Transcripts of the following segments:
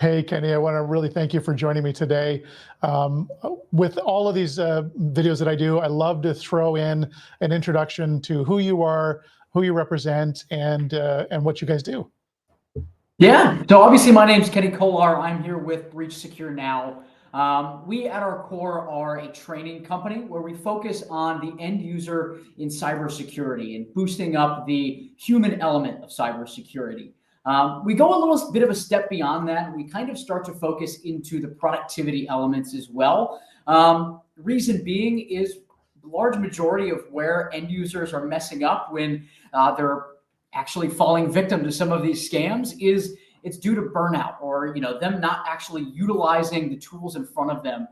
Hey, Kenny, I want to really thank you for joining me today. Um, with all of these videos that I do, I love to throw in an introduction to who you are, who you represent, and what you guys do. Yeah, so obviously my name's Kenny Kolar. I'm here with Breach Secure Now. We at our core are a training company where we focus on the end user in cybersecurity and boosting up the human element of cybersecurity. We go a little bit of a step beyond that. We kind of start to focus into the productivity elements as well. Reason being is the large majority of where end users are messing up when they're actually falling victim to some of these scams is it's due to burnout or them not actually utilizing the tools in front of them.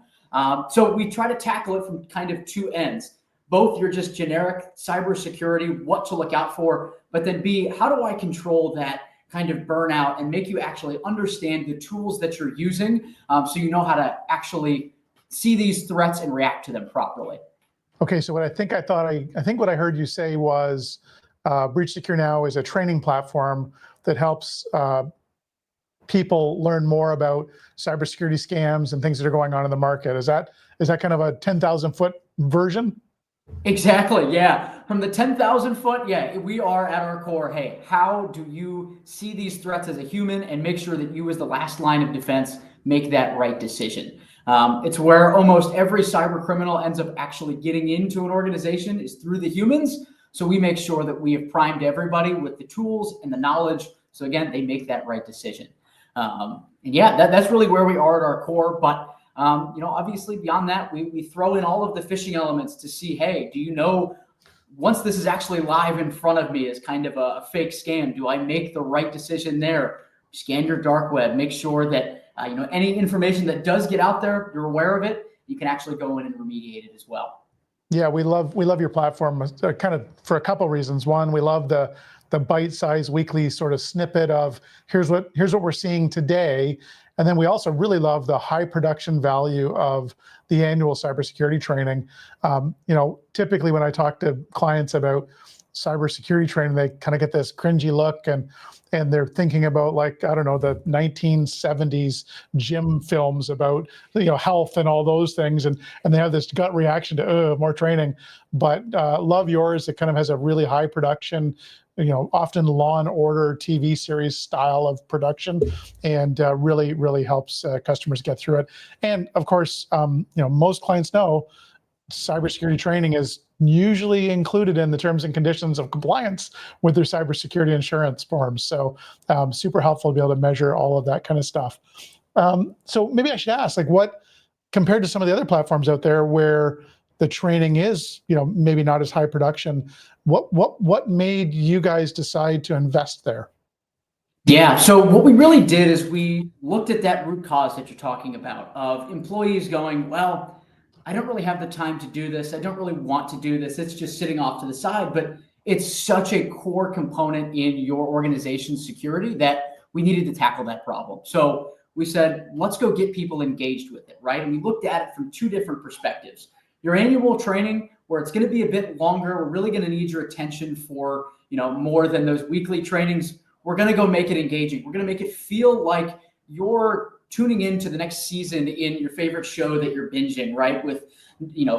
So we try to tackle it from kind of two ends. Both your just generic cybersecurity, what to look out for, but then B, how do I control that kind of burnout and make you actually understand the tools that you're using, so you know how to actually see these threats and react to them properly. Okay, so what I think what I heard you say was Breach Secure Now is a training platform that helps people learn more about cybersecurity scams and things that are going on in the market. Is that kind of a 10,000-foot version? Exactly. Yeah. From the 10,000 foot, yeah, we are at our core. Hey, how do you see these threats as a human and make sure that you, as the last line of defense, make that right decision? It's where almost every cyber criminal ends up actually getting into an organization is through the humans. So we make sure that we have primed everybody with the tools and the knowledge. So again, they make that right decision. And yeah, that's really where we are at our core. But obviously beyond that, we throw in all of the phishing elements to see, hey, do you know once this is actually live in front of me as kind of a fake scam, do I make the right decision there? Scan your dark web, make sure that any information that does get out there, you're aware of it. You can actually go in and remediate it as well. Yeah, we love your platform kind of for a couple reasons. One, we love the bite-sized weekly sort of snippet of here's what we're seeing today, and then we also really love the high production value of the annual cybersecurity training. Typically when I talk to clients about cybersecurity training, they kind of get this cringy look and they're thinking about, like, I don't know, the 1970s gym films about health and all those things, and they have this gut reaction to more training. But love yours. It kind of has a really high production, often Law and Order TV series style of production, and really helps customers get through it. And of course, most clients know cybersecurity training is usually included in the terms and conditions of compliance with their cybersecurity insurance forms. So super helpful to be able to measure all of that kind of stuff. So maybe I should ask, like, what, compared to some of the other platforms out there where the training is, maybe not as high production, what made you guys decide to invest there? Yeah, so what we really did is we looked at that root cause that you're talking about of employees going, well, I don't really have the time to do this. I don't really want to do this. It's just sitting off to the side, but it's such a core component in your organization's security that we needed to tackle that problem. So we said, let's go get people engaged with it, right? And we looked at it from two different perspectives. Your annual training, where it's going to be a bit longer, we're really going to need your attention for, more than those weekly trainings. We're going to go make it engaging. We're going to make it feel like you're tuning into the next season in your favorite show that you're binging, right? With,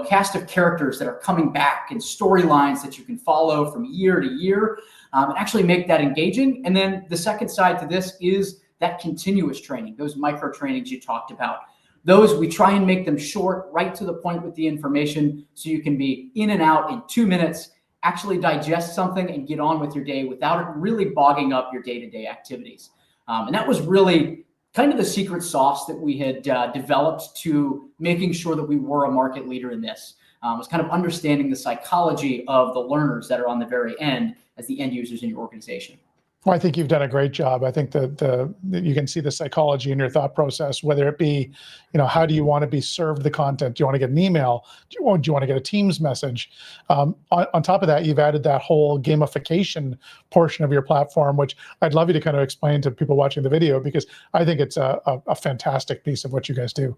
cast of characters that are coming back and storylines that you can follow from year to year, and actually make that engaging. And then the second side to this is that continuous training, those micro trainings you talked about. Those, we try and make them short, right to the point with the information, so you can be in and out in 2 minutes, actually digest something and get on with your day without it really bogging up your day-to-day activities. And that was really kind of the secret sauce that we had developed to making sure that we were a market leader in this. Was kind of understanding the psychology of the learners that are on the very end as the end users in your organization. Well, I think you've done a great job. I think that you can see the psychology in your thought process, whether it be, how do you want to be served the content? Do you want to get an email? Do you want to get a Teams message? On top of that, you've added that whole gamification portion of your platform, which I'd love you to kind of explain to people watching the video, because I think it's a fantastic piece of what you guys do.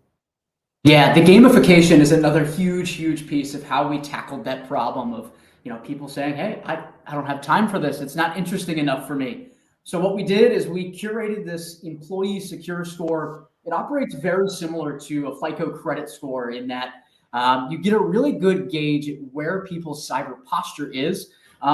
Yeah, the gamification is another huge piece of how we tackled that problem of, people saying, hey, I don't have time for this. It's not interesting enough for me. So what we did is we curated this employee secure score. It operates very similar to a FICO credit score in that you get a really good gauge at where people's cyber posture is,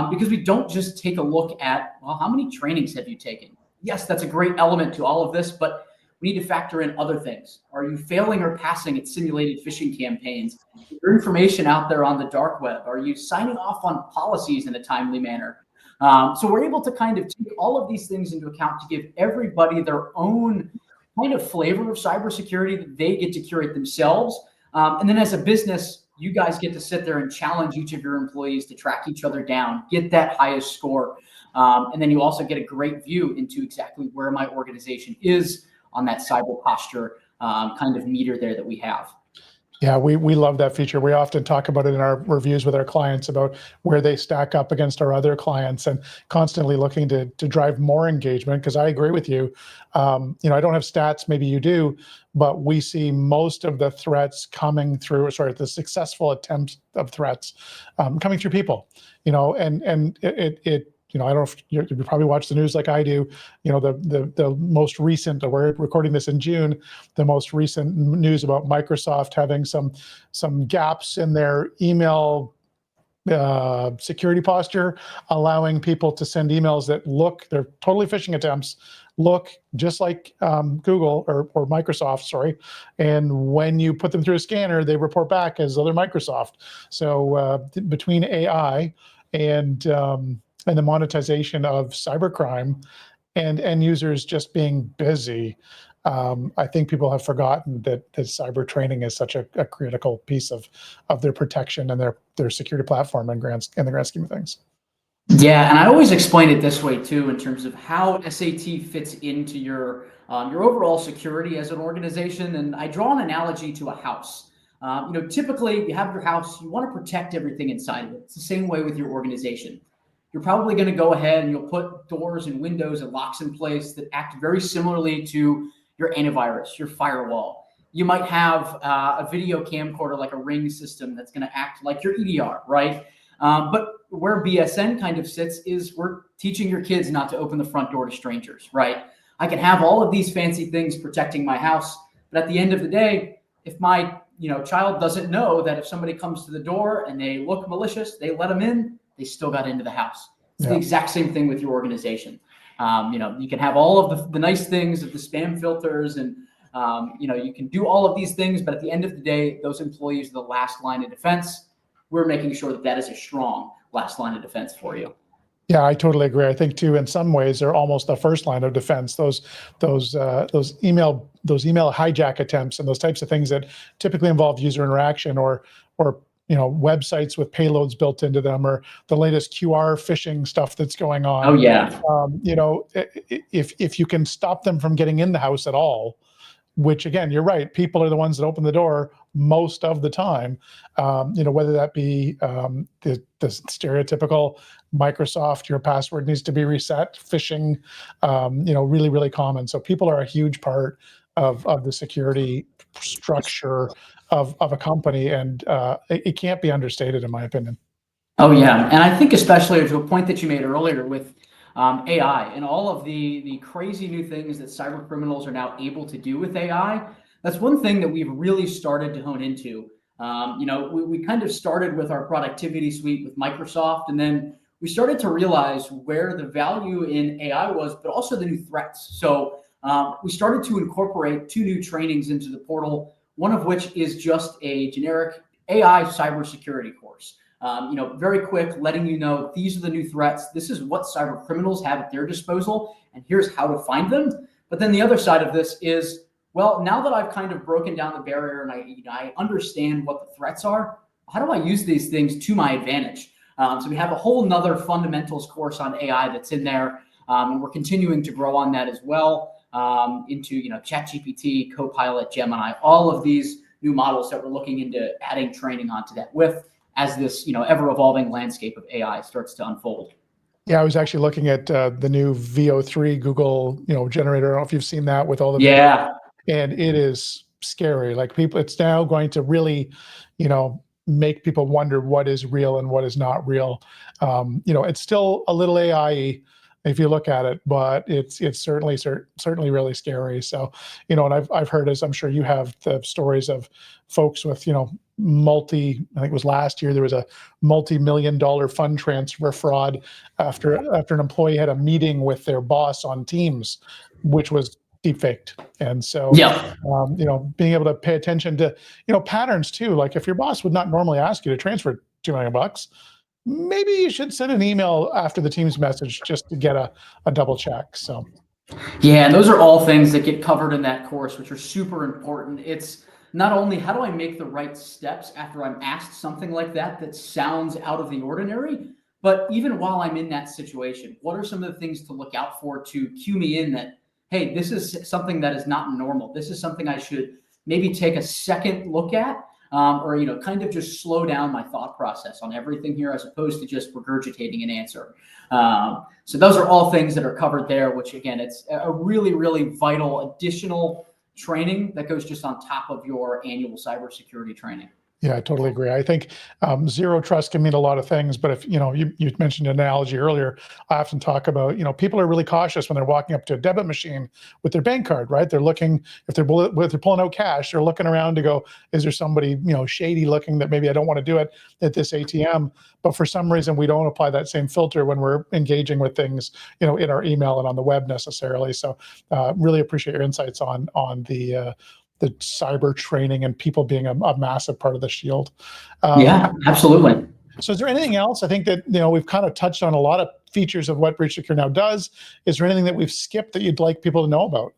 because we don't just take a look at, well, how many trainings have you taken? Yes, that's a great element to all of this, but we need to factor in other things. Are you failing or passing at simulated phishing campaigns? Is your information out there on the dark web? Are you signing off on policies in a timely manner? So we're able to kind of take all of these things into account to give everybody their own kind of flavor of cybersecurity that they get to curate themselves. And then as a business, you guys get to sit there and challenge each of your employees to track each other down, get that highest score. And then you also get a great view into exactly where my organization is on that cyber posture kind of meter there that we have. Yeah, we love that feature. We often talk about it in our reviews with our clients about where they stack up against our other clients, and constantly looking to drive more engagement. Because I agree with you. I don't have stats, maybe you do, but we see most of the threats coming through, sorry, the successful attempts of threats coming through people. And it I don't know if you probably watch the news like I do. The most recent, we're recording this in June, the most recent news about Microsoft having some gaps in their email security posture, allowing people to send emails that they're totally phishing attempts, look just like Google or Microsoft, sorry. And when you put them through a scanner, they report back as other Microsoft. So between AI and the monetization of cybercrime and end users just being busy, I think people have forgotten that cyber training is such a critical piece of their protection and their security platform in the grand scheme of things. Yeah, and I always explain it this way too, in terms of how SAT fits into your overall security as an organization. And I draw an analogy to a house. Typically you have your house, you want to protect everything inside of it. It's the same way with your organization. You're probably going to go ahead and you'll put doors and windows and locks in place that act very similarly to your antivirus, your firewall. You might have a video camcorder like a Ring system that's going to act like your EDR, right? But where BSN kind of sits is we're teaching your kids not to open the front door to strangers, right? I can have all of these fancy things protecting my house, but at the end of the day, if my child doesn't know that if somebody comes to the door and they look malicious, they let them in, they still got into the house. It's the exact same thing with your organization. You can have all of the nice things of the spam filters and you can do all of these things, but at the end of the day, those employees are the last line of defense. We're making sure that that is a strong last line of defense for you. Yeah, I totally agree. I think too, in some ways, they're almost the first line of defense. Those email hijack attempts and those types of things that typically involve user interaction or websites with payloads built into them, or the latest QR phishing stuff that's going on. Oh yeah. If you can stop them from getting in the house at all, which again, you're right, people are the ones that open the door most of the time, whether that be the stereotypical Microsoft, your password needs to be reset, phishing, really, really common. So people are a huge part of the security structure of a company, and it can't be understated, in my opinion. Oh yeah, and I think especially to a point that you made earlier with AI and all of the crazy new things that cyber criminals are now able to do with AI. That's one thing that we've really started to hone into. We kind of started with our productivity suite with Microsoft, and then we started to realize where the value in AI was, but also the new threats. So we started to incorporate 2 new trainings into the portal, one of which is just a generic AI cybersecurity course. Very quick, letting you know these are the new threats. This is what cyber criminals have at their disposal, and here's how to find them. But then the other side of this is, well, now that I've kind of broken down the barrier and I understand what the threats are, how do I use these things to my advantage? So we have a whole nother fundamentals course on AI that's in there, and we're continuing to grow on that as well, into ChatGPT, Copilot, Gemini, all of these new models that we're looking into adding training onto that with, as this ever-evolving landscape of AI starts to unfold. Yeah, I was actually looking at the new VO3 Google generator. I don't know if you've seen that with all the Yeah. and it is scary. Like it's now going to really, make people wonder what is real and what is not real. It's still a little AI, if you look at it, but it's certainly really scary. So, and I've heard, as I'm sure you have, the stories of folks with, I think it was last year, there was a multi-million-dollar fund transfer fraud after an employee had a meeting with their boss on Teams, which was deepfaked. And so, Yeah. being able to pay attention to, patterns too. Like if your boss would not normally ask you to transfer $2 million, maybe you should send an email after the Teams message just to get a double check. So. Yeah, and those are all things that get covered in that course, which are super important. It's not only how do I make the right steps after I'm asked something like that sounds out of the ordinary, but even while I'm in that situation, what are some of the things to look out for to cue me in that, hey, this is something that is not normal. This is something I should maybe take a second look at, or kind of just slow down my thought process on everything here, as opposed to just regurgitating an answer. So those are all things that are covered there, which again, it's a really, really vital additional training that goes just on top of your annual cybersecurity training. Yeah, I totally agree. I think zero trust can mean a lot of things, but if you mentioned an analogy earlier, I often talk about people are really cautious when they're walking up to a debit machine with their bank card, right? They're looking, if they're pulling out cash, they're looking around to go, is there somebody shady looking that maybe I don't want to do it at this ATM? But for some reason, we don't apply that same filter when we're engaging with things in our email and on the web necessarily. So really appreciate your insights on the cyber training and people being a massive part of the shield. Yeah, absolutely. So is there anything else? I think that, we've kind of touched on a lot of features of what Breach Secure Now does. Is there anything that we've skipped that you'd like people to know about?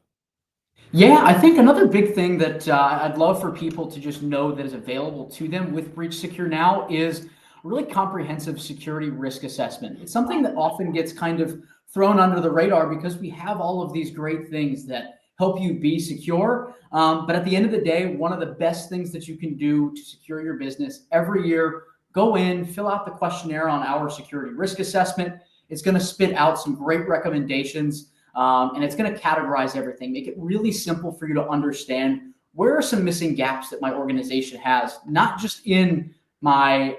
Yeah, I think another big thing that I'd love for people to just know that is available to them with Breach Secure Now is a really comprehensive security risk assessment. It's something that often gets kind of thrown under the radar because we have all of these great things that help you be secure. But at the end of the day, one of the best things that you can do to secure your business every year, go in, fill out the questionnaire on our security risk assessment. It's going to spit out some great recommendations, and it's going to categorize everything, make it really simple for you to understand where are some missing gaps that my organization has, not just in my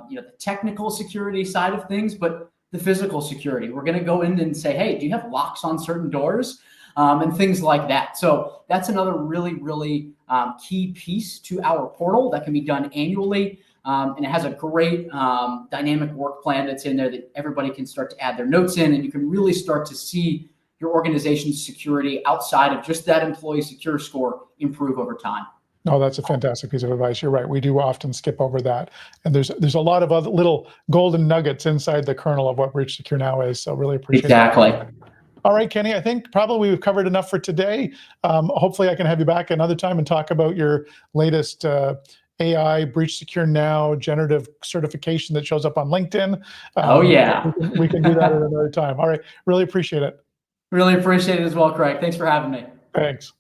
the technical security side of things, but the physical security. We're going to go in and say, hey, do you have locks on certain doors? And things like that. So that's another really, really key piece to our portal that can be done annually. And it has a great dynamic work plan that's in there that everybody can start to add their notes in, and you can really start to see your organization's security outside of just that employee secure score improve over time. No, that's a fantastic piece of advice. You're right. We do often skip over that. And there's a lot of other little golden nuggets inside the kernel of what Breach Secure Now is. So really appreciate Exactly. it. All right, Kenny, I think probably we've covered enough for today. Hopefully I can have you back another time and talk about your latest AI Breach Secure Now generative certification that shows up on LinkedIn. Oh, yeah. We can do that at another time. All right, really appreciate it. Really appreciate it as well, Craig. Thanks for having me. Thanks.